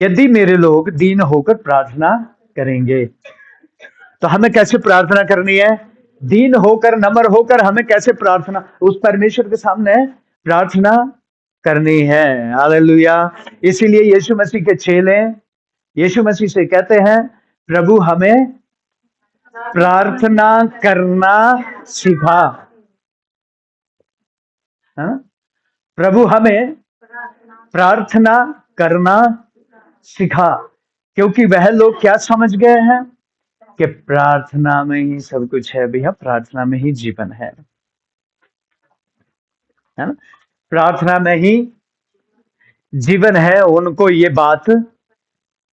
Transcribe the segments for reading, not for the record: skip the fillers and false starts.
यदि मेरे लोग दीन होकर प्रार्थना करेंगे। तो हमें कैसे प्रार्थना करनी है? दीन होकर, नम्र होकर हमें कैसे प्रार्थना उस परमेश्वर के सामने प्रार्थना करनी है। हालेलुया। इसीलिए यीशु मसीह के चेले यीशु मसीह से कहते हैं, प्रभु हमें प्रार्थना करना सिखा। है ना? प्रभु हमें प्रार्थना करना सिखा, क्योंकि वह लोग क्या समझ गए हैं कि प्रार्थना में ही सब कुछ है भैया, प्रार्थना में ही जीवन है ना? प्रार्थना में ही जीवन है। उनको ये बात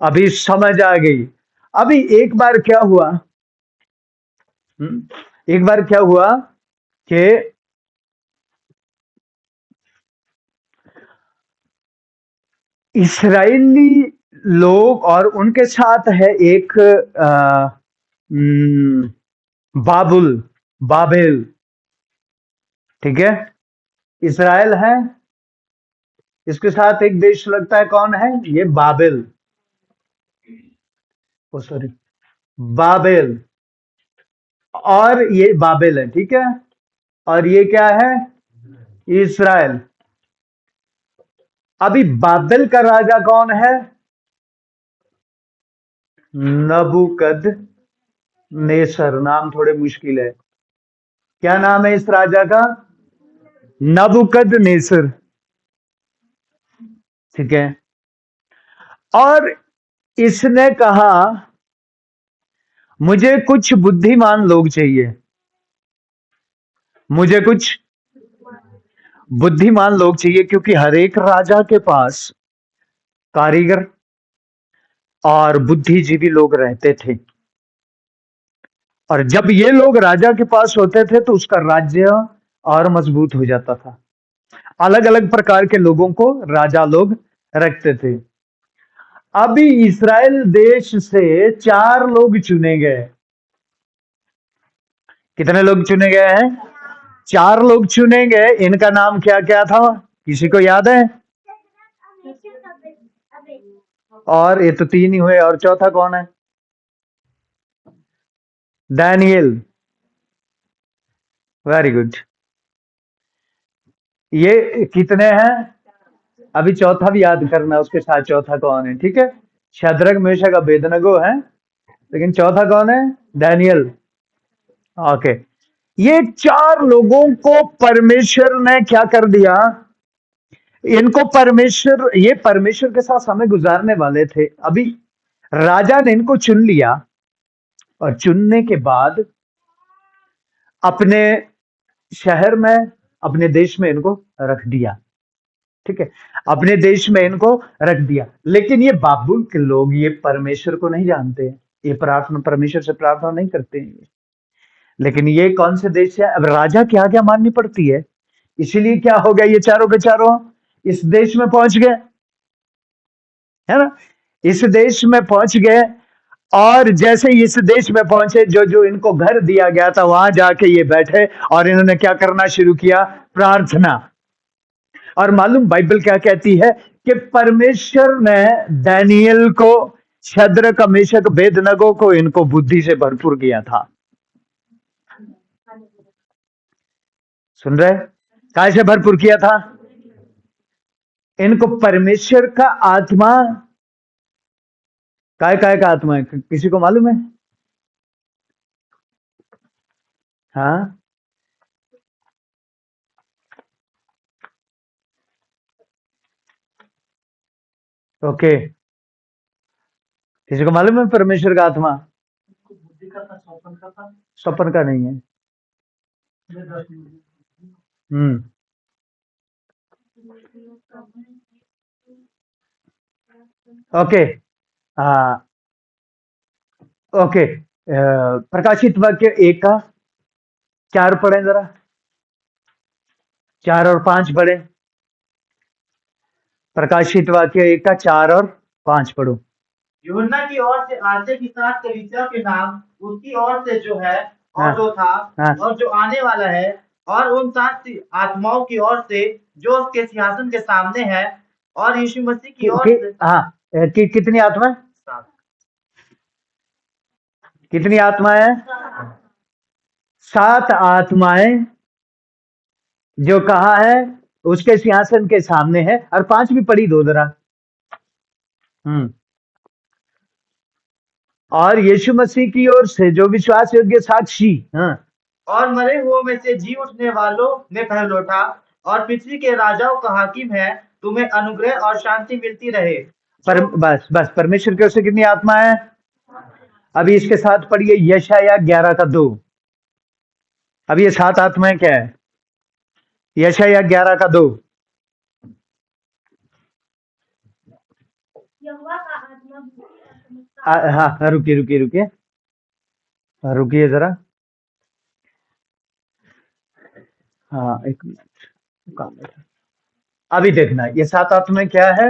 अभी समझ आ गई। अभी एक बार क्या हुआ, एक बार क्या हुआ कि इस्राएली लोग और उनके साथ है एक बाबेल। ठीक है, इस्राएल है, इसके साथ एक देश लगता है, कौन है ये? बाबेल। ओ सॉरी, बाबेल। और ये बाबेल है, ठीक है, और ये क्या है? इस्राएल। अभी बाबेल का राजा कौन है? नबूकदनेस्सर। नाम थोड़े मुश्किल है। क्या नाम है इस राजा का? नबूकदनेस्सर। ठीक है, और इसने कहा मुझे कुछ बुद्धिमान लोग चाहिए, मुझे कुछ बुद्धिमान लोग चाहिए, क्योंकि हर एक राजा के पास कारीगर और बुद्धिजीवी लोग रहते थे। और जब ये लोग राजा के पास होते थे तो उसका राज्य और मजबूत हो जाता था। अलग अलग प्रकार के लोगों को राजा लोग रखते थे। अभी इस्राएल देश से 4 लोग चुने गए। कितने लोग चुने गए हैं? 4 लोग चुने गए। इनका नाम क्या क्या था? किसी को याद है? और ये तो 3 ही हुए, और चौथा कौन है? दानियल। Very good. ये कितने हैं? अभी चौथा भी याद करना, उसके साथ चौथा कौन है? ठीक है, शद्रक मेशक अबेदनगो है, लेकिन चौथा कौन है? दानियल। ओके, ये 4 लोगों को परमेश्वर ने क्या कर दिया? इनको परमेश्वर, ये परमेश्वर के साथ समय गुजारने वाले थे। अभी राजा ने इनको चुन लिया, और चुनने के बाद अपने शहर में, अपने देश में इनको रख दिया। ठीक है, अपने देश में इनको रख दिया। लेकिन ये बाबुल के लोग ये परमेश्वर को नहीं जानते हैं, ये प्रार्थना, परमेश्वर से प्रार्थना नहीं करते हैं। लेकिन ये कौन से देश है? अब राजा की आज्ञा माननी पड़ती है। इसीलिए क्या हो गया, ये चारों के चारों इस देश में पहुंच गए, है ना? इस देश में पहुंच गए, और जैसे इस देश में पहुंचे, जो जो इनको घर दिया गया था वहां जाके ये बैठे, और इन्होंने क्या करना शुरू किया? प्रार्थना। और मालूम बाइबल क्या कहती है कि परमेश्वर ने दानियल को, शद्रक मेशक अबेदनगो को, इनको बुद्धि से भरपूर किया था। सुन रहे? काय से भरपूर किया था? इनको परमेश्वर का आत्मा, काय काय का आत्मा है, किसी को मालूम है? हाँ, ओके, किसी को मालूम है परमेश्वर का आत्मा? स्वप्न का नहीं है। ओके, हाँ, ओके। प्रकाशित वाक्य 1 का 4 पढ़े जरा, 4 और 5 पढ़े। प्रकाशित वाक्य 1 का 4 और 5 पढ़ो। यूहन्ना की ओर से आते के साथ कलीसिया के नाम, उसकी ओर से जो है और जो था और जो आने वाला है, और उन 7 आत्माओं की ओर से जो उसके सिंहासन के सामने है, और यीशु मसीह की ओर से। हाँ, कितनी आत्मा है? सात। कितनी आत्माएं हैं? 7 आत्माएं जो कहा है उसके सिंहासन के सामने है। और 5 भी पढ़ी दो जरा। और यीशु मसीह की ओर से जो विश्वास योग्य साक्षी। और मरे हुओं में से जी उठने वालों में कह लौटा और पृथ्वी के राजाओं का हाकिम है, तुम्हें अनुग्रह और शांति मिलती रहे। बस परमेश्वर की ओर से कितनी आत्मा है? अभी इसके साथ पढ़िए यशायाह 11:2। अब ये 7 आत्माएं क्या है? यशायाह 11:2। हाँ रुकिए जरा। हाँ एक मिनट। अभी देखना ये 7 आत्माएं क्या है?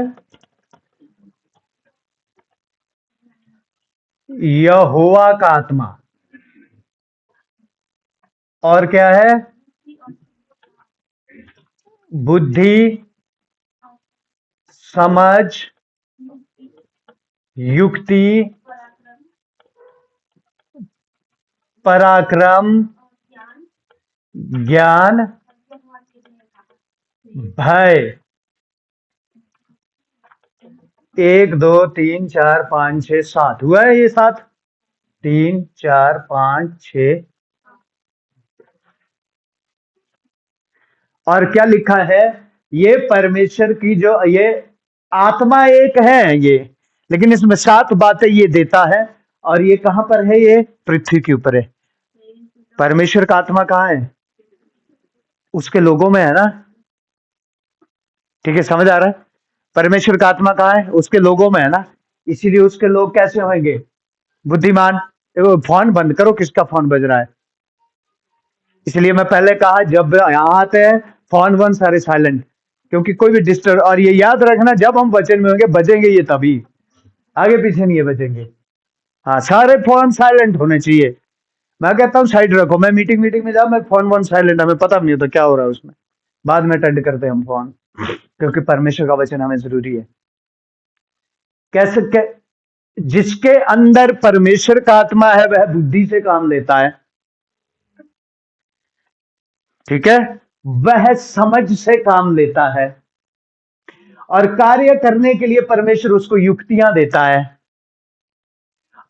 यहोवा का आत्मा। और क्या है? बुद्धि, समझ, युक्ति, पराक्रम, ज्ञान, भय। 1 2 3 4 5 6 7 हुआ है ये 7। 3 4 5 6। और क्या लिखा है? ये परमेश्वर की जो ये आत्मा एक है ये, लेकिन इसमें 7 बातें ये देता है। और ये कहां पर है? ये पृथ्वी के ऊपर है। परमेश्वर का आत्मा कहां है? उसके लोगों में है ना। ठीक है, समझ आ रहा है? परमेश्वर का आत्मा कहां है? उसके लोगों में है ना। इसीलिए उसके लोग कैसे होंगे? बुद्धिमान। देखो फोन बंद करो, किसका फोन बज रहा है? इसलिए मैं पहले कहा जब यहाँ आते हैं फोन वन सारे साइलेंट, क्योंकि कोई भी डिस्टर्ब। और ये याद रखना जब हम वचन में होंगे बजेंगे ये तभी, आगे पीछे नहीं ये बजेंगे। हाँ, सारे फोन साइलेंट होने चाहिए। मैं कहता हूँ साइड रखो। मैं मीटिंग में जाऊँ, मैं फोन वन साइलेंट, हमें पता भी नहीं होता क्या हो रहा है उसमें। बाद में अटेंड करते हैं हम फोन, क्योंकि परमेश्वर का वचन हमें जरूरी है। कैसे जिसके अंदर परमेश्वर का आत्मा है वह बुद्धि से काम लेता है। ठीक है, वह समझ से काम लेता है और कार्य करने के लिए परमेश्वर उसको युक्तियां देता है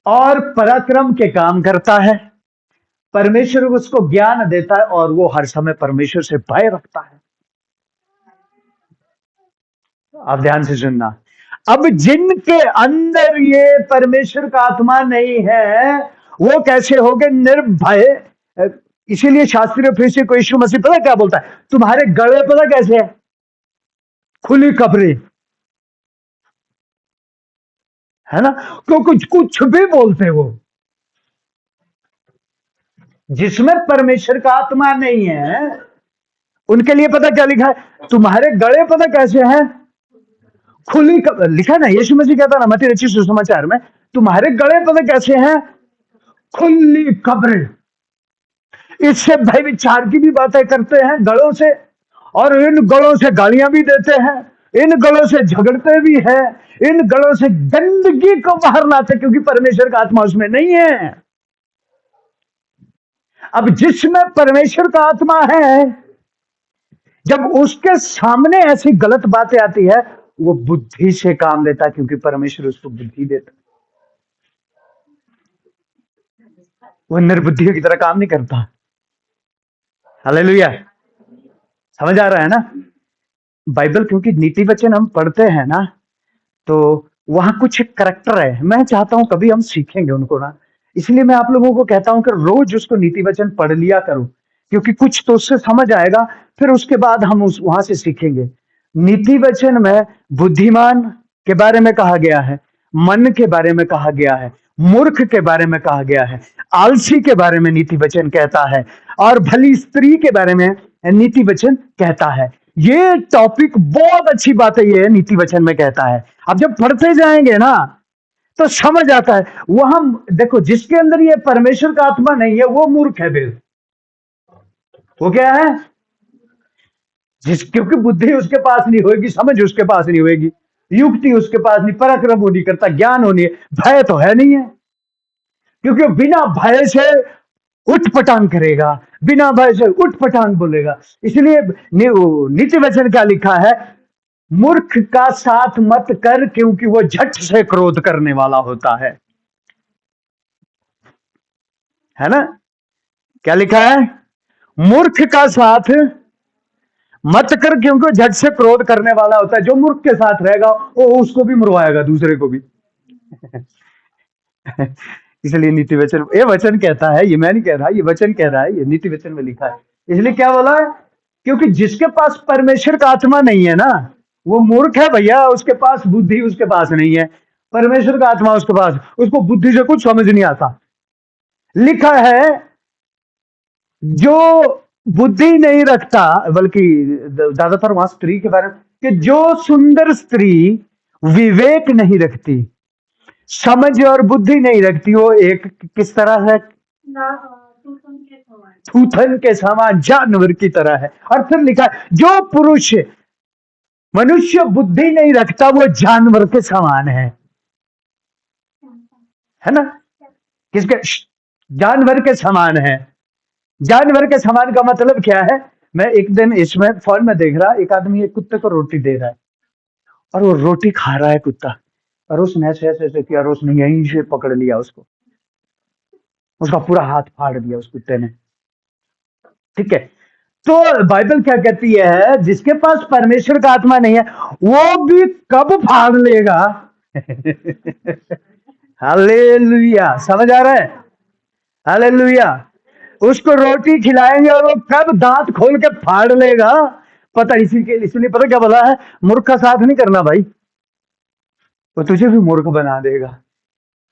और पराक्रम के काम करता है। परमेश्वर उसको ज्ञान देता है और वो हर समय परमेश्वर से भय रखता है। आप ध्यान से सुनना। अब जिनके अंदर ये परमेश्वर का आत्मा नहीं है वो कैसे हो गए? निर्भय। इसीलिए शास्त्रीय फरीसी को यीशु मसीह पता क्या बोलता है? तुम्हारे गले पता कैसे है? खुली कब्रें, है ना। तो कुछ भी बोलते वो। जिसमें परमेश्वर का आत्मा नहीं है उनके लिए पता क्या लिखा है? तुम्हारे गले पता कैसे हैं? खुली लिखा ना। यीशु मसीह कहता ना मत्ती रचित सुसमाचार में, तुम्हारे गले पता कैसे हैं? खुली कब्रें। इससे भय विचार की भी बातें करते हैं गलों से, और इन गलों से गालियां भी देते हैं, इन गलों से झगड़ते भी हैं, इन गलों से गंदगी को बाहर लाते, क्योंकि परमेश्वर का आत्मा उसमें नहीं है। अब जिसमें परमेश्वर का आत्मा है, जब उसके सामने ऐसी गलत बातें आती है वो बुद्धि से काम लेता है, क्योंकि परमेश्वर उसको बुद्धि देता। वो निर्बुद्धियों की तरह काम नहीं करता। हालेलुया। समझ आ रहा है ना? बाइबल क्योंकि नीति वचन हम पढ़ते हैं ना, तो वहां कुछ करैक्टर है। मैं चाहता हूं कभी हम सीखेंगे उनको ना, इसलिए मैं आप लोगों को कहता हूं कि रोज उसको नीति वचन पढ़ लिया करो, क्योंकि कुछ तो उससे समझ आएगा, फिर उसके बाद हम उस वहां से सीखेंगे। नीति वचन में बुद्धिमान के बारे में कहा गया है, मन के बारे में कहा गया है, मूर्ख के बारे में कहा गया है, आलसी के बारे में नीति वचन कहता है, और भली स्त्री के बारे में नीति वचन कहता है। ये टॉपिक बहुत अच्छी बात है, ये नीति वचन में कहता है। अब जब पढ़ते जाएंगे ना तो समझ आता है। वहां देखो, जिसके अंदर ये परमेश्वर का आत्मा नहीं है वो मूर्ख है बिल। वो क्या है? क्योंकि बुद्धि उसके पास नहीं होगी, समझ उसके पास नहीं होगी, युक्ति उसके पास नहीं, पराक्रम वो नहीं करता, ज्ञान वो नहीं है, भय तो है नहीं है, क्योंकि वो बिना भय से उठपटांग करेगा, बिना भय से उठपटांग बोलेगा। इसलिए नीति वचन क्या लिखा है, मूर्ख का साथ मत कर, क्योंकि वो झट से क्रोध करने वाला होता है ना। क्या लिखा है, मूर्ख का साथ मत कर, क्योंकि वो झट से क्रोध करने वाला होता है। जो मूर्ख के साथ रहेगा वो उसको भी मरवाएगा, दूसरे को भी। इसलिए नीति वचन, ये वचन कहता है, ये मैं नहीं कह रहा, ये वचन कह रहा है, ये नीति वचन में लिखा है। इसलिए क्या बोला है, क्योंकि जिसके पास परमेश्वर का आत्मा नहीं है ना, वो मूर्ख है भैया, उसके पास बुद्धि उसके पास नहीं है, परमेश्वर का आत्मा उसके पास, उसको बुद्धि से कुछ समझ नहीं आता। लिखा है जो बुद्धि नहीं रखता, बल्कि ज्यादातर वहां स्त्री के बारे में, कि जो सुंदर स्त्री विवेक नहीं रखती, समझ और बुद्धि नहीं रखती, वो एक किस तरह है, थूथन के समान, जानवर की तरह है। और फिर लिखा है जो पुरुष मनुष्य बुद्धि नहीं रखता वो जानवर के समान है ना। किसके, जानवर के समान है। जानवर के समान का मतलब क्या है, मैं एक दिन इसमें फोन में देख रहा, एक आदमी एक कुत्ते को रोटी दे रहा है, और वो रोटी खा रहा है कुत्ता, और उसने ऐसे ऐसे ऐसे किया, और उसने यहीं से पकड़ लिया उसको, उसका पूरा हाथ फाड़ दिया उस कुत्ते ने। ठीक है, तो बाइबल क्या कहती है, जिसके पास परमेश्वर का आत्मा नहीं है वो भी कब फाड़ लेगा। हालेलुया, समझ आ रहा है, हालेलुया। उसको रोटी खिलाएंगे और वो कब दांत खोल के फाड़ लेगा पता। इसलिए पता क्या बोला है, मूर्ख का साथ नहीं करना भाई, वो तुझे भी मूर्ख बना देगा।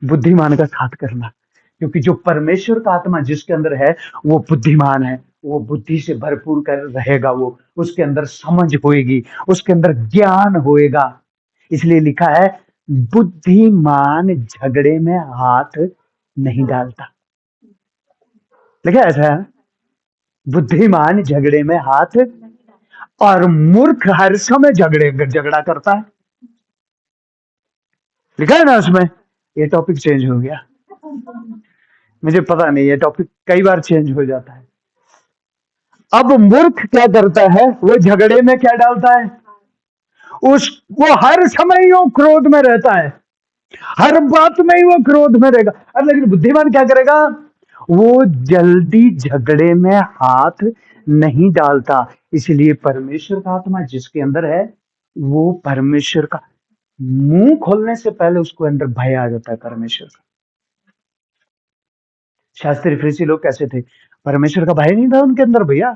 बुद्धिमान का साथ करना, क्योंकि जो परमेश्वर का आत्मा जिसके अंदर है वो बुद्धिमान है, वो बुद्धि से भरपूर कर रहेगा, वो उसके अंदर समझ होएगी, उसके अंदर ज्ञान होएगा। इसलिए लिखा है बुद्धिमान झगड़े में हाथ नहीं डालता। लिखा ऐसा है, बुद्धिमान झगड़े में हाथ, और मूर्ख हर समय झगड़ा करता है। लिखा है ना उसमें। ये टॉपिक चेंज हो गया, मुझे पता नहीं, ये टॉपिक कई बार चेंज हो जाता है। अब मूर्ख क्या करता है, वो झगड़े में क्या डालता है, वो हर समय वो क्रोध में रहता है, हर बात में ही वो क्रोध में रहेगा। अब लेकिन बुद्धिमान क्या करेगा, वो जल्दी झगड़े में हाथ नहीं डालता। इसलिए परमेश्वर का आत्मा जिसके अंदर है, वो परमेश्वर का, मुंह खोलने से पहले उसको अंदर भय आ जाता है परमेश्वर का। शास्त्री फरीसी लोग कैसे थे, परमेश्वर का भय नहीं था उनके अंदर भैया,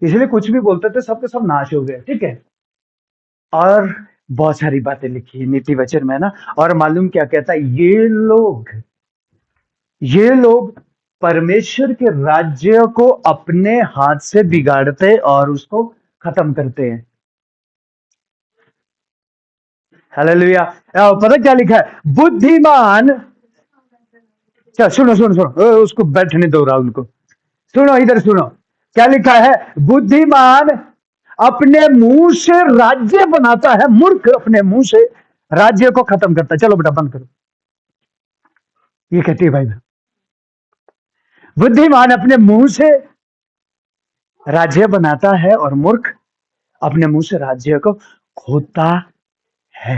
इसलिए कुछ भी बोलते थे, सबके सब नाश हो गए। ठीक है, और बहुत सारी बातें लिखी है नीति वचन में ना। और मालूम क्या कहता है, ये लोग परमेश्वर के राज्य को अपने हाथ से बिगाड़ते और उसको खत्म करते हैं। हालेलुया। पता क्या लिखा है, बुद्धिमान, चल सुनो सुनो सुनो, उसको बैठने दो राहुल को, सुनो इधर सुनो, क्या लिखा है, बुद्धिमान अपने मुंह से राज्य बनाता है, मूर्ख अपने मुंह से राज्य को खत्म करता है। चलो बेटा बंद करो, ये कहती है बाइबल। बुद्धिमान अपने मुंह से राज्य बनाता है और मूर्ख अपने मुंह से राज्य को खोता है।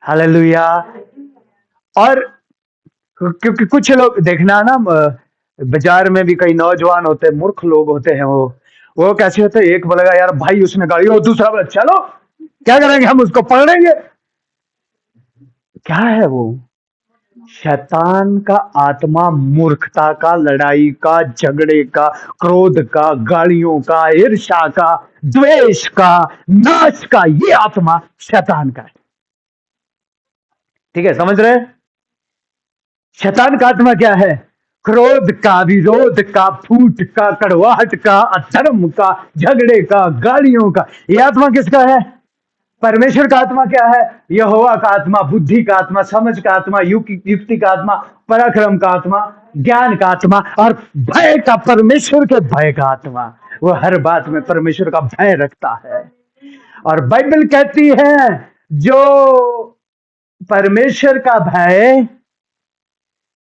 हालेलुया। और क्योंकि कुछ लोग देखना ना, बाजार में भी कई नौजवान होते हैं, मूर्ख लोग होते हैं, वो कैसे होते हैं, एक बोलेगा यार भाई उसने गाड़ी, और दूसरा बोला चलो क्या करेंगे हम उसको पकड़ेंगे। क्या है वो, शैतान का आत्मा, मूर्खता का, लड़ाई का, झगड़े का, क्रोध का, गालियों का, ईर्ष्या का, द्वेष का, नाश का, ये आत्मा शैतान का है। ठीक है, समझ रहे हैं। शैतान का आत्मा क्या है, क्रोध का, विरोध का, फूट का, कड़वाहट का, अधर्म का, झगड़े का, गालियों का। ये आत्मा किसका है, परमेश्वर का आत्मा क्या है, यहोवा का आत्मा, बुद्धि का आत्मा, समझ का आत्मा, युक्ति का आत्मा, पराक्रम का आत्मा, ज्ञान का आत्मा, और भय का, परमेश्वर के भय का आत्मा। वो हर बात में परमेश्वर का भय रखता है, और बाइबल कहती है जो परमेश्वर का भय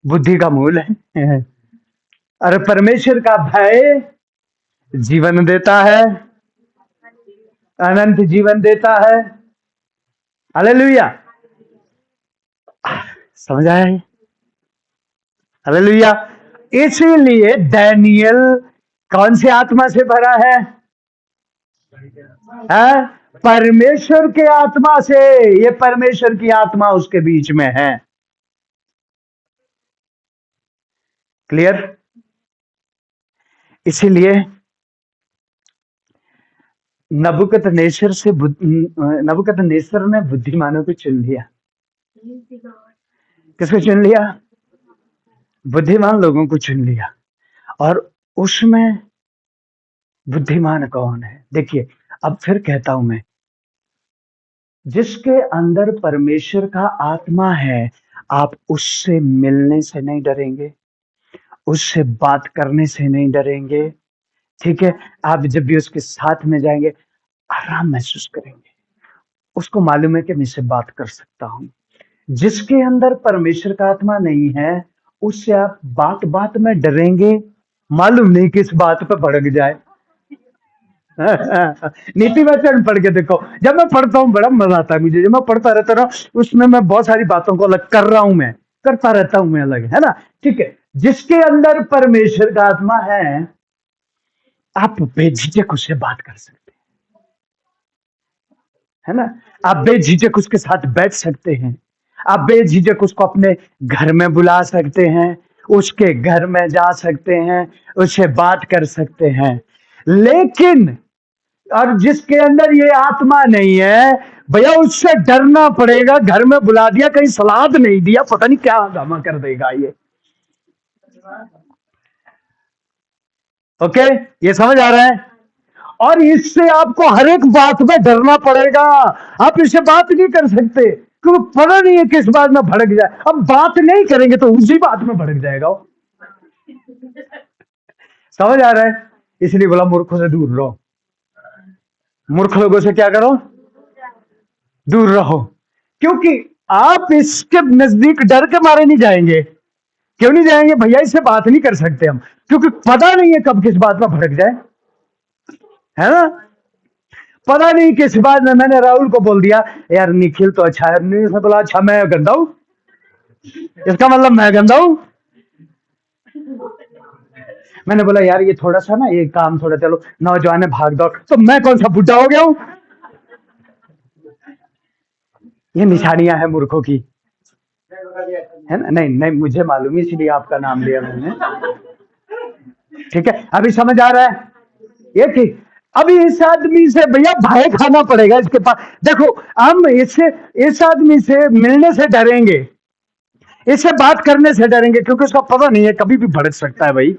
बुद्धि का मूल है, और परमेश्वर का भय जीवन देता है, अनंत जीवन देता है। हालेलुया, समझ आया है? हालेलुया। इसीलिए डैनियल कौन सी आत्मा से भरा है? परमेश्वर के आत्मा से। ये परमेश्वर की आत्मा उसके बीच में है। क्लियर? इसीलिए नबूकदनेस्सर ने बुद्धिमानों को चुन लिया। किसको चुन लिया? बुद्धिमान लोगों को चुन लिया। और उसमें बुद्धिमान कौन है? देखिए, अब फिर कहता हूं मैं, जिसके अंदर परमेश्वर का आत्मा है, आप उससे मिलने से नहीं डरेंगे, उससे बात करने से नहीं डरेंगे। ठीक है, आप जब भी उसके साथ में जाएंगे आराम महसूस करेंगे। उसको मालूम है कि मैं इससे बात कर सकता हूं। जिसके अंदर परमेश्वर का आत्मा नहीं है, उससे आप बात बात में डरेंगे, मालूम नहीं किस बात पे भड़क जाए। नीति वचन पढ़ के देखो, जब मैं पढ़ता हूँ बड़ा मजा आता है मुझे। जब मैं पढ़ता रहता ना, उसमें मैं बहुत सारी बातों को अलग कर रहा हूं, मैं करता रहता हूं, मैं अलग, है ना? ठीक है, जिसके अंदर परमेश्वर का आत्मा है, आप बेझिझक उससे बात कर सकते है ना? आप बेझिझक उसके साथ बैठ सकते हैं, आप बेझिझक उसको अपने घर में बुला सकते हैं, उसके घर में जा सकते हैं, उससे बात कर सकते हैं। लेकिन और जिसके अंदर ये आत्मा नहीं है, भैया उससे डरना पड़ेगा। घर में बुला दिया, कहीं सलाद नहीं दिया, पता नहीं क्या हंगामा कर देगा ये। ओके, ये समझ आ रहा है? और इससे आपको हर एक बात में डरना पड़ेगा। आप इससे बात नहीं कर सकते क्योंकि पता नहीं है किस बात में भड़क जाए। अब बात नहीं करेंगे तो उसी बात में भड़क जाएगा वो। समझ आ रहा है? इसलिए बोला मूर्खों से दूर रहो। मूर्ख लोगों से क्या करो? दूर रहो। क्योंकि आप इसके नजदीक डर के मारे नहीं जाएंगे। क्यों नहीं जाएंगे? भैया इससे बात नहीं कर सकते हम, क्योंकि पता नहीं है कब किस बात में भड़क जाए, है ना? पता नहीं किस बात में। मैंने राहुल को बोल दिया, यार निखिल तो अच्छा है, उसने बोला अच्छा मैं गंदा हूं, इसका मतलब मैं गंदा हूं। मैंने बोला यार ये थोड़ा सा ना, ये काम थोड़ा, चलो नौजवान है, भाग दौड़, तो मैं कौन सा बुढ़ा हो गया हूं? ये निशानियां हैं मूर्खों की, है ना? नहीं नहीं, मुझे मालूम है, इसलिए आपका नाम लिया मैंने। ठीक है, अभी समझ आ रहा है? ये ठीक। अभी इस आदमी से भैया भय खाना पड़ेगा इसके पास। देखो, हम इससे, इस आदमी से मिलने से डरेंगे, इससे बात करने से डरेंगे, क्योंकि उसका पता नहीं है, कभी भी भड़क सकता है भाई।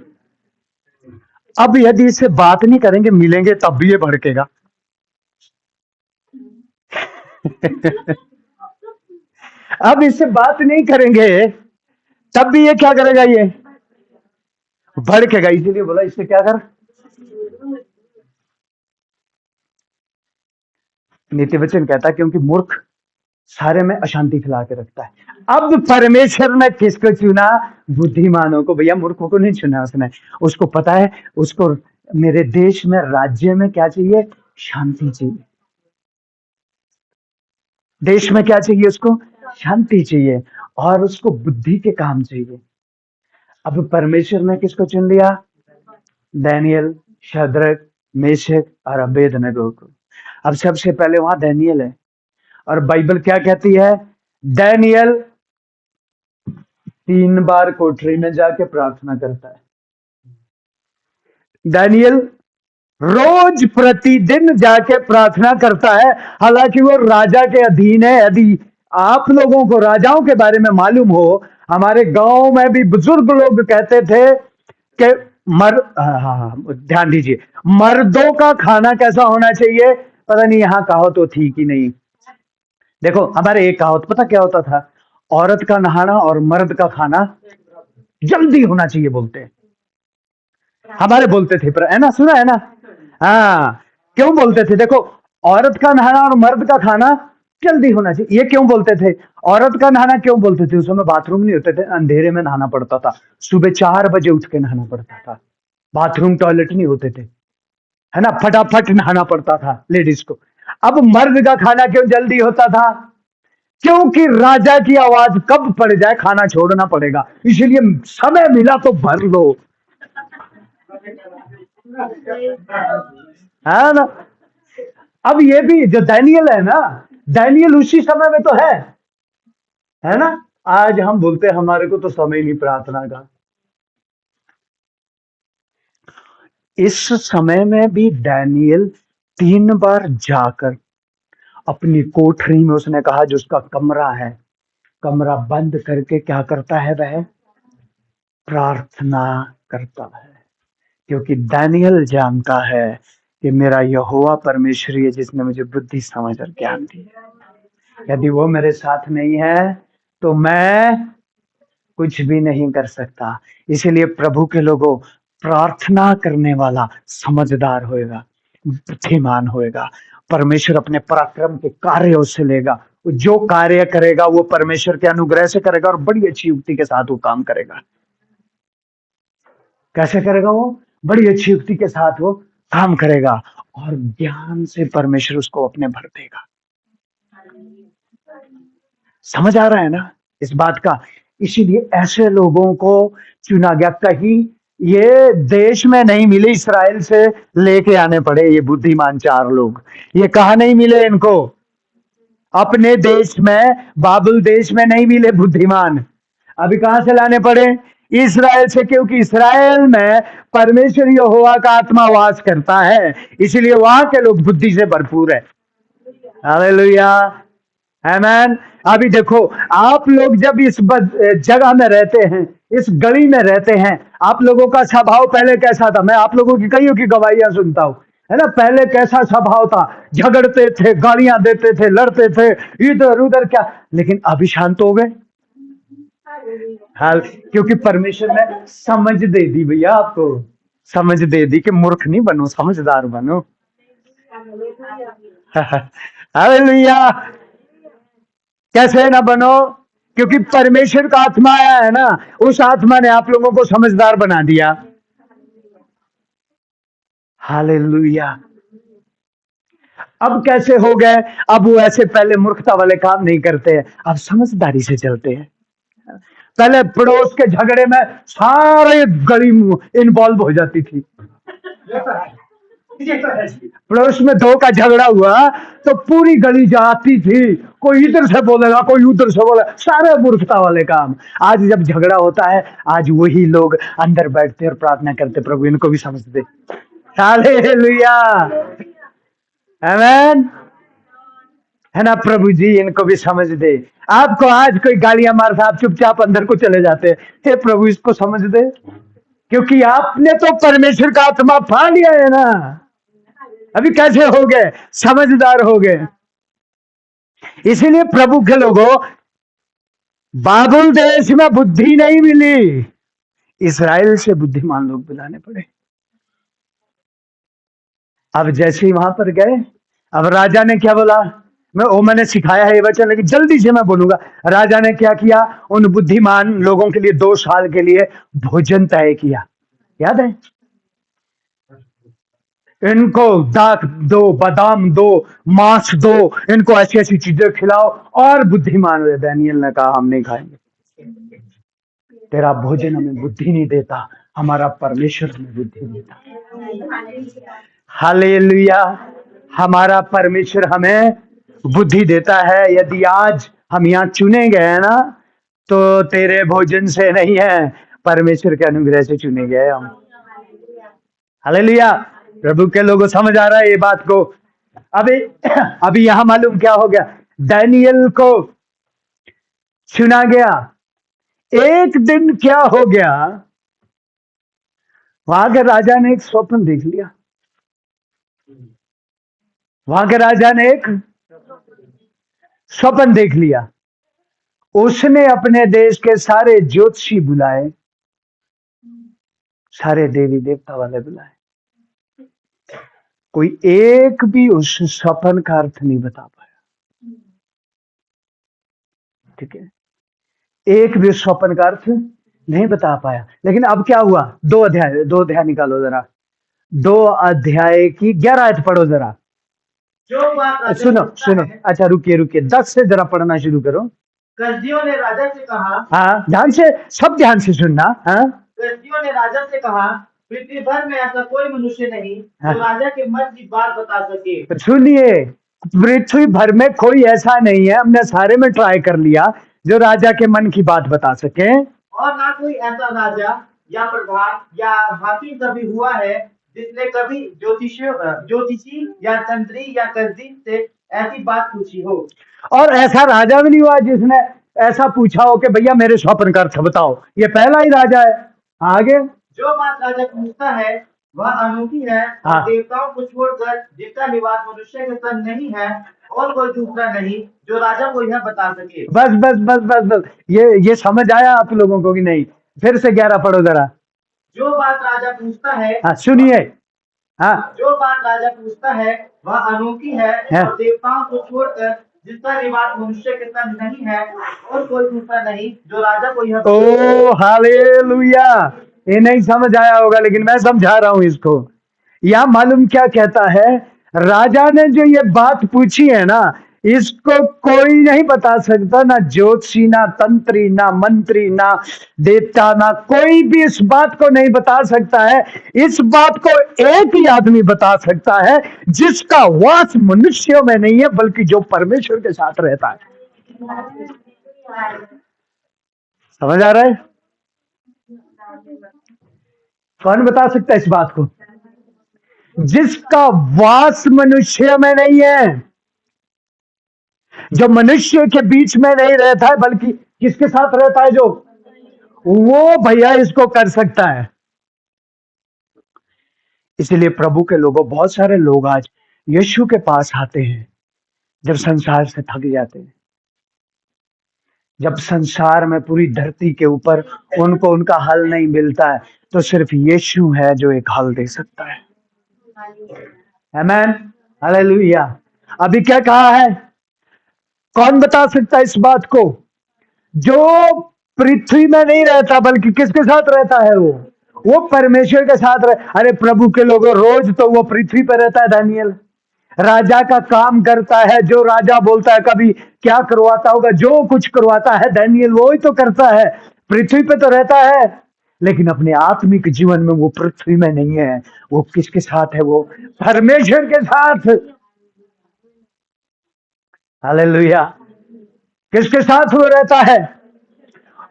अब यदि इससे बात नहीं करेंगे, मिलेंगे, तब भी ये भड़केगा। अब इससे बात नहीं करेंगे, तब भी ये क्या करेगा? ये भड़केगा। इसीलिए बोला इससे क्या कर। नीति वचन कहता है क्योंकि मूर्ख सारे में अशांति फैला के रखता है। अब परमेश्वर ने किसको चुना? बुद्धिमानों को। भैया मूर्खों को नहीं चुना उसने। उसको पता है, उसको मेरे देश में, राज्य में क्या चाहिए? शांति चाहिए। देश में क्या चाहिए? उसको शांति चाहिए, और उसको बुद्धि के काम चाहिए। अब परमेश्वर ने किसको चुन लिया? डैनियल, शद्रक, मेशक और अबेदनगो को। अब सबसे पहले वहां डैनियल है, और बाइबल क्या कहती है? डैनियल 3 बार कोठरी में जाके प्रार्थना करता है। डैनियल रोज प्रतिदिन जाके प्रार्थना करता है। हालांकि वो राजा के अधीन है। यदि आप लोगों को राजाओं के बारे में मालूम हो, हमारे गांव में भी बुजुर्ग लोग कहते थे कि ध्यान दीजिए, मर्दों का खाना कैसा होना चाहिए? पता नहीं यहां कहावत तो थी कि नहीं। देखो, हमारे एक कहावत पता क्या होता था? औरत का नहाना और मर्द का खाना जल्दी होना चाहिए बोलते हैं। हमारे बोलते थे, पर है ना, सुना है ना? हाँ, क्यों बोलते थे? देखो, औरत का नहाना और मर्द का खाना जल्दी होना चाहिए। ये क्यों बोलते थे? औरत का नहाना क्यों बोलते थे? उस समय बाथरूम नहीं होते थे, अंधेरे में नहाना पड़ता था, सुबह 4 बजे उठ के नहाना पड़ता था, बाथरूम टॉयलेट नहीं होते थे, है ना, फटाफट नहाना पड़ता था लेडीज को। अब मर्द का खाना क्यों जल्दी होता था? क्योंकि राजा की आवाज कब पड़ जाए खाना छोड़ना पड़ेगा, इसलिए समय मिला तो भर लो, है ना। अब ये भी जो दानियल है ना, दानियल उसी समय में तो है ना। आज हम बोलते हैं हमारे को तो समय नहीं प्रार्थना का। इस समय में भी दानियल 3 बार जाकर अपनी कोठरी में, उसने कहा जो उसका कमरा है, कमरा बंद करके क्या करता है? वह प्रार्थना करता है, क्योंकि दानियल जानता है कि मेरा यहोवा परमेश्वर है जिसने मुझे बुद्धि समझ और ज्ञान दिया। यदि वो मेरे साथ नहीं है तो मैं कुछ भी नहीं कर सकता। इसीलिए प्रभु के लोगों, प्रार्थना करने वाला समझदार होएगा, बुद्धिमान होएगा, परमेश्वर अपने पराक्रम के कार्य उससे लेगा। वो जो कार्य करेगा वो परमेश्वर के अनुग्रह से करेगा और बड़ी अच्छी युक्ति के साथ वो काम करेगा। कैसे करेगा वो? बड़ी अच्छी युक्ति के साथ वो काम करेगा और ज्ञान से परमेश्वर उसको अपने भर देगा। समझ आ रहा है ना इस बात का? इसीलिए ऐसे लोगों को चुना गया। कहीं ये देश में नहीं मिले, इस्राएल से लेके आने पड़े ये बुद्धिमान 4 लोग। ये कहा नहीं मिले इनको? अपने देश में, बाबुल देश में नहीं मिले बुद्धिमान। अभी कहां से लाने पड़े? इस्राएल से, क्योंकि इस्राएल में परमेश्वर यहोवा का आत्मा वास करता है, इसलिए वहां के लोग बुद्धि से भरपूर है। हालेलुया, आमेन। अभी देखो, आप लोग जब इस जगह में रहते हैं, इस गली में रहते हैं, आप लोगों का स्वभाव पहले कैसा था? मैं आप लोगों की कईयों की गवाहियां सुनता हूं, है ना। पहले कैसा स्वभाव था? झगड़ते थे, गालियां देते थे, लड़ते थे, इधर उधर क्या, लेकिन अभी शांत हो गए। हाल, क्योंकि परमेश्वर ने समझ दे दी भैया, आपको समझ दे दी कि मूर्ख नहीं बनो, समझदार बनो। हालेलुया। कैसे ना बनो? क्योंकि परमेश्वर का आत्मा आया है ना, उस आत्मा ने आप लोगों को समझदार बना दिया। हालेलुया। अब कैसे हो गए? अब वो ऐसे पहले मूर्खता वाले काम नहीं करते हैं, अब समझदारी से चलते हैं। पहले पड़ोस के झगड़े में सारे गली इन्वॉल्व हो जाती थी। पड़ोस में 2 का झगड़ा हुआ तो पूरी गली जाती थी, कोई इधर से बोलेगा, कोई उधर से बोलेगा, सारे मूर्खता वाले काम। आज जब झगड़ा होता है, आज वही लोग अंदर बैठते और प्रार्थना करते, प्रभु इनको भी समझ दे। हालेलुया, आमेन, है ना। प्रभु जी इनको भी समझ दे। आपको आज कोई गालियां मारता, आप चुपचाप अंदर को चले जाते, हे प्रभु इसको समझ दे, क्योंकि आपने तो परमेश्वर का आत्मा पा लिया है ना। अभी कैसे हो गए? समझदार हो गए। इसीलिए प्रभु के लोगों, बाबुल देश में बुद्धि नहीं मिली, इस्राएल से बुद्धिमान लोग बुलाने पड़े। अब जैसे ही वहां पर गए, अब राजा ने क्या बोला? मैंने सिखाया है ये वचन, लेकिन जल्दी से मैं बोलूंगा। राजा ने क्या किया? उन बुद्धिमान लोगों के लिए 2 साल के लिए भोजन तय किया। याद है? इनको दाख दो, बादाम दो, मांस दो, इनको ऐसी ऐसी चीजें खिलाओ, और बुद्धिमान हुए। दानियल ने कहा हम नहीं खाएंगे, तेरा भोजन हमें बुद्धि नहीं देता, हमारा परमेश्वर हमें बुद्धि देता। हालेलुया, हमारा परमेश्वर हमें बुद्धि देता है। यदि आज हम यहाँ चुने गए हैं ना, तो तेरे भोजन से नहीं है, परमेश्वर के अनुग्रह से चुने गए हम। हालेलुया, प्रभु के लोगों, समझ आ रहा है ये बात को? अभी यहां मालूम क्या हो गया? दानियल को चुना गया। एक दिन क्या हो गया? वहां के राजा ने एक स्वप्न देख लिया। वहां के राजा ने एक स्वप्न देख लिया। उसने अपने देश के सारे ज्योतिषी बुलाए, सारे देवी देवता वाले बुलाए, कोई एक भी उस स्वप्न का अर्थ नहीं बता पाया। ठीक है, एक भी स्वप्न का अर्थ नहीं बता पाया। लेकिन अब क्या हुआ, 2 अध्याय निकालो जरा, 2 अध्याय की 11 आयत पढ़ो जरा। जो बात राजा सुनो पूछता सुनो, है, अच्छा रुकिए 10 से जरा पढ़ना शुरू करो। कसदियों ने राजा से कहा, हाँ ध्यान से, सब ध्यान से सुनना। हाँ कसदियों ने राजा से कहा, पृथ्वी भर में ऐसा कोई मनुष्य नहीं जो राजा के मन की बात बता सके। सुनिए, पृथ्वी भर में कोई ऐसा नहीं है, हमने सारे में ट्राई कर लिया, जो राजा के मन की बात बता सके। और ना कोई ऐसा राजा या प्रधान या हाकिम कभी हुआ है जिसने कभी ज्योतिषी या तंत्री या कसदी से ऐसी बात पूछी हो। और ऐसा राजा भी नहीं हुआ जिसने ऐसा पूछा हो कि भैया मेरे स्वप्न का अर्थ बताओ। ये पहला ही राजा है। आगे, जो बात राजा पूछता है वह अनोखी है, हाँ। और देवताओं को छोड़कर जिसका निवास मनुष्य के संग नहीं है, और कोई दूसरा नहीं जो राजा को यह बता सके। बस बस बस बस बस, ये समझ आया आप लोगों को कि नहीं? फिर से 11 पढ़ो जरा। जो बात राजा पूछता है, हाँ सुनिए, हाँ जो बात राजा पूछता है वह अनोखी है, और देवताओं को छोड़कर जिसका निवास मनुष्य के संग नहीं है, और कोई दूसरा नहीं जो राजा को यह। ओ हालेलुया। ये नहीं समझ आया होगा, लेकिन मैं समझा रहा हूं इसको। यह मालूम क्या कहता है, राजा ने जो ये बात पूछी है ना, इसको कोई नहीं बता सकता, ना ज्योतिषी, ना तंत्री, ना मंत्री, ना देवता, ना कोई भी इस बात को नहीं बता सकता है। इस बात को एक ही आदमी बता सकता है, जिसका वास मनुष्यों में नहीं है, बल्कि जो परमेश्वर के साथ रहता है। समझ आ रहा है? कौन बता सकता है इस बात को? जिसका वास मनुष्य में नहीं है, जो मनुष्य के बीच में नहीं रहता है, बल्कि किसके साथ रहता है, जो वो भैया इसको कर सकता है। इसलिए प्रभु के लोगों, बहुत सारे लोग आज यीशु के पास आते हैं जब संसार से थक जाते हैं, जब संसार में पूरी धरती के ऊपर उनको उनका हल नहीं मिलता है, तो सिर्फ यीशु है जो एक हल दे सकता है। आमीन, हालेलुया। अभी क्या कहा है? कौन बता सकता है इस बात को? जो पृथ्वी में नहीं रहता, बल्कि किसके साथ रहता है? वो परमेश्वर के साथ अरे प्रभु के लोगों, रोज तो वो पृथ्वी पर रहता है। दानियल राजा का काम करता है, जो राजा बोलता है। कभी क्या करवाता होगा, जो कुछ करवाता है दानियल वो ही तो करता है। पृथ्वी पे तो रहता है, लेकिन अपने आत्मिक जीवन में वो पृथ्वी में नहीं है। वो किसके साथ है? वो परमेश्वर के साथ। हालेलुया। किसके साथ वो रहता है?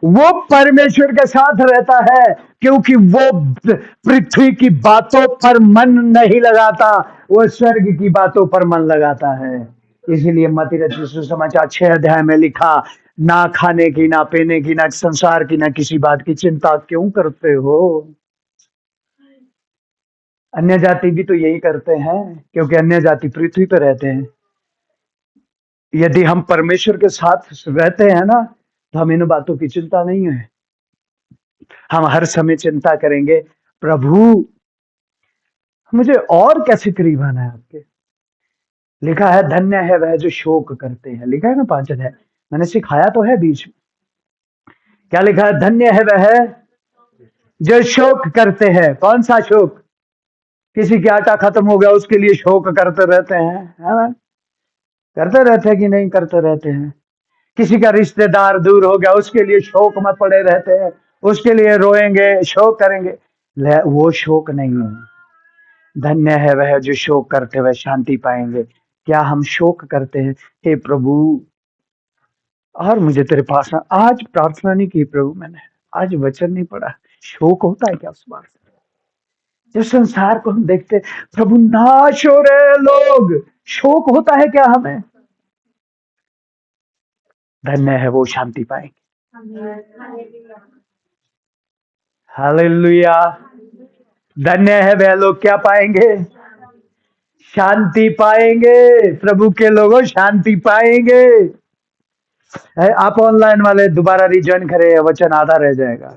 वो परमेश्वर के साथ रहता है, क्योंकि वो पृथ्वी की बातों पर मन नहीं लगाता, वो स्वर्ग की बातों पर मन लगाता है। इसीलिए मत्ती रचित सुसमाचार 6 अध्याय में लिखा, ना खाने की, ना पीने की, ना संसार की, ना किसी बात की चिंता क्यों करते हो? अन्य जाति भी तो यही करते हैं, क्योंकि अन्य जाति पृथ्वी पर रहते हैं। यदि हम परमेश्वर के साथ रहते हैं ना, तो हम इन बातों की चिंता नहीं है। हम हर समय चिंता करेंगे, प्रभु मुझे और कैसे करीब आना है आपके। लिखा है, धन्य है वह जो शोक करते हैं। लिखा है ना 5 अध्याय, मैंने सिखाया तो है बीच में। क्या लिखा है? धन्य है वह जो शोक करते हैं। कौन सा शोक? किसी की आटा खत्म हो गया उसके लिए शोक करते रहते हैं, है ना? करते रहते हैं कि नहीं करते रहते हैं? किसी का रिश्तेदार दूर हो गया उसके लिए शोक में पड़े रहते हैं, उसके लिए रोएंगे, शोक करेंगे। वो शोक नहीं है। धन्य है वह जो शोक करते हुए शांति पाएंगे। क्या हम शोक करते हैं? हे प्रभु, और मुझे तेरे पास आज प्रार्थना नहीं की प्रभु, मैंने आज वचन नहीं पढ़ा। शोक होता है क्या उस बात से? जब संसार को हम देखते, प्रभु नाश हो रहे लोग, शोक होता है क्या हमें? धन्य है वो शांति पाएंगे। हालेलुया। धन्य है वह लोग क्या पाएंगे? शांति पाएंगे। प्रभु के लोगों शांति पाएंगे। आप ऑनलाइन वाले दोबारा रिज्वाइन करें, वचन आधा रह जाएगा।